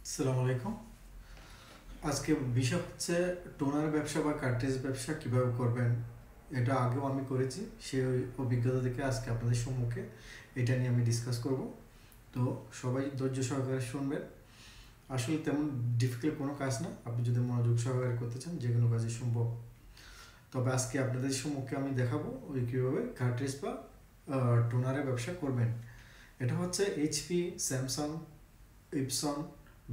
আসসালামু আলাইকুম। আজকে বিষয় হচ্ছে টোনার ব্যবসা বা কার্ট্রিজ ব্যবসা কিভাবে করবেন। এটা আগেও আমি করেছি, সেই অভিজ্ঞতা থেকে আজকে আপনাদের সম্মুখে এটা নিয়ে আমি ডিসকাস করব। তো সবাই ধৈর্য সহকারে শুনবেন। আসলে তেমন ডিফিকাল্ট কোনো কাজ না, আপনি যদি মনোযোগ সহকারে করতে চান যে কোনো কাজই সম্ভব। তবে আজকে আপনাদের সম্মুখে আমি দেখাবো কীভাবে কার্ট্রিজ বা টোনারের ব্যবসা করবেন। এটা হচ্ছে এইচপি, স্যামসাং, ইপসন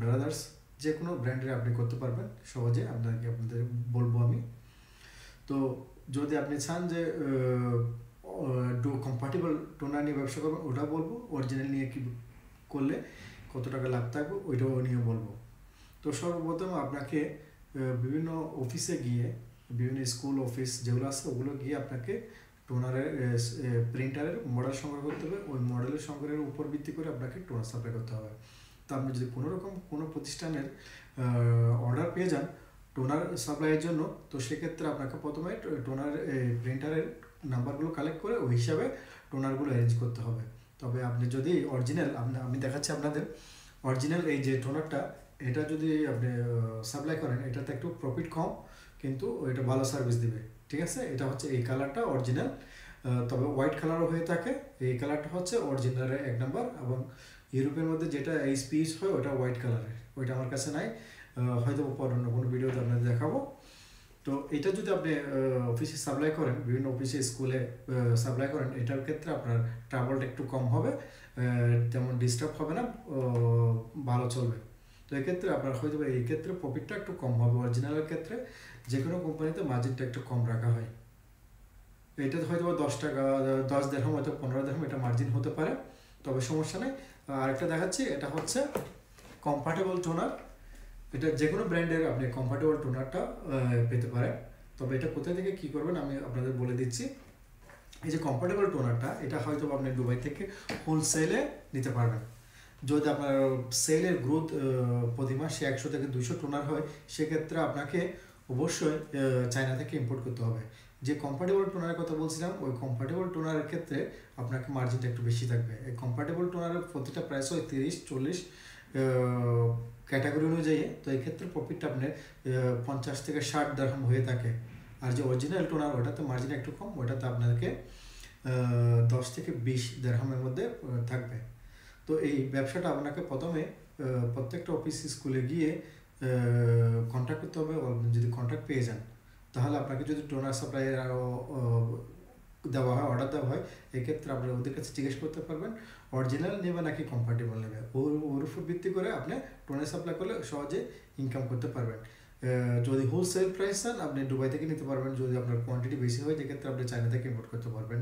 ব্রাদার্স, যে কোনো ব্র্যান্ডের আপনি করতে পারবেন সহজে। আপনাদের বলবো আমি। তো যদি আপনি চান যে কম্পার্টেবল টোনার নিয়ে ব্যবসা করবেন, ওটা বলবো। অরিজিনাল নিয়ে কি করলে কত টাকা লাভ থাকবে ওইটাও নিয়ে বলবো। তো সর্বপ্রথম আপনাকে বিভিন্ন অফিসে গিয়ে, বিভিন্ন স্কুল অফিস যেগুলো আছে ওগুলো গিয়ে আপনাকে টোনারের প্রিন্টারের মডেল সংগ্রহ করতে হবে। ওই মডেলের সংগ্রহের উপর ভিত্তি করে আপনাকে টোনার সাপ্লাই করতে হবে। তো আপনি যদি কোনো প্রতিষ্ঠানের অর্ডার পেয়ে যান টোনার সাপ্লাইয়ের জন্য, তো সেক্ষেত্রে আপনাকে প্রথমে টোনার প্রিন্টারের নাম্বারগুলো কালেক্ট করে ওই হিসাবে টোনারগুলো অ্যারেঞ্জ করতে হবে। তবে আপনি যদি অরিজিনাল, আমি দেখাচ্ছি আপনাদের অরিজিনাল এই যে টোনারটা, এটা যদি আপনি সাপ্লাই করেন এটাতে একটু প্রফিট কম, কিন্তু এটা ভালো সার্ভিস দিবে। ঠিক আছে, এটা হচ্ছে এই কালারটা অরিজিনাল। তবে হোয়াইট কালারও হয়ে থাকে। এই কালারটা হচ্ছে অরিজিনালের 1 নাম্বার, এবং ইউরোপের মধ্যে যেটা এইচপিএস হয় ওটা হোয়াইট কালারের, ওইটা আমার কাছে নাই। হয়তো পর অন্য কোনো ভিডিওতে আপনাদের দেখাবো। তো এটা যদি আপনি অফিসে সাপ্লাই করেন, বিভিন্ন অফিসে স্কুলে সাপ্লাই করেন, এটার ক্ষেত্রে আপনার ট্রাভেলটা একটু কম হবে, তেমন ডিস্টার্ব হবে না, ভালো চলবে। তো এক্ষেত্রে আপনার হয়তো এই ক্ষেত্রে প্রফিটটা একটু কম হবে। অরিজিনালের ক্ষেত্রে যে কোনো কোম্পানিতে মার্জিনটা একটু কম রাখা হয়। এটা হয়তো 10 টাকা, 10 দিরহাম, হয়তো 15 দিরহাম এটা মার্জিন হতে পারে, তবে সমস্যা নেই। আরেকটা দেখাচ্ছি, এটা হচ্ছে কম্পার্টেবল টোনার। এটা যে কোনো ব্র্যান্ডের আপনি কম্পার্টেবল টোনারটা পেতে পারেন। তবে এটা কোথা থেকে কী করবেন আমি আপনাদের বলে দিচ্ছি। এই যে কম্পার্টেবল টোনারটা, এটা হয়তো আপনি দুবাই থেকে হোলসেলে নিতে পারবেন। যদি আপনার সেলের গ্রোথ প্রতি মাসে 100 থেকে 200 টোনার হয়, সেক্ষেত্রে আপনাকে অবশ্যই চায়না থেকে ইম্পোর্ট করতে হবে। যে কম্পার্টেবল টোনারের কথা বলছিলাম, ওই কম্পার্টেবল টোনারের ক্ষেত্রে আপনাকে মার্জিনটা একটু বেশি থাকবে। এই কম্পার্টেবল টোনারের প্রতিটা প্রাইস হয় 30-40 ক্যাটাগরি অনুযায়ী। তো এই ক্ষেত্রে প্রফিটটা আপনার 50 থেকে 60 দিরহাম হয়ে থাকে। আর যে অরিজিনাল টোনার, ওটাতে মার্জিন একটু কম, ওটাতে আপনাকে 10 থেকে 20 দিরহামের মধ্যে থাকবে। তো এই ব্যবসাটা আপনাকে প্রথমে প্রত্যেকটা অফিস স্কুলে গিয়ে কন্ট্যাক্ট করতে হবে। যদি কন্ট্যাক্ট পেয়ে যান, তাহলে আপনাকে যদি টোনার সাপ্লাইয়ের দেওয়া হয়, অর্ডার দেওয়া হয়, এক্ষেত্রে আপনারা ওদের কাছে জিজ্ঞেস করতে পারবেন অরিজিনাল নেবে নাকি কম্পার্টেবল নেবে। ওর উপর ভিত্তি করে আপনি টোনার সাপ্লাই করলে সহজে ইনকাম করতে পারবেন। যদি হোলসেল প্রাইস চান, আপনি দুবাই থেকে নিতে পারবেন। যদি আপনার কোয়ান্টিটি বেশি হয়, সেক্ষেত্রে আপনি চায়না থেকে ইম্পোর্ট করতে পারবেন।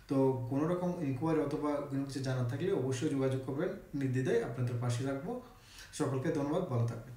তো কোনো রকম ইনকোয়ারি অথবা কোনো কিছু জানার থাকলে অবশ্যই যোগাযোগ করবেন, নির্দ্বিধায় আপনাদের পাশে রাখবো। সকলকে ধন্যবাদ, ভালো থাকবেন।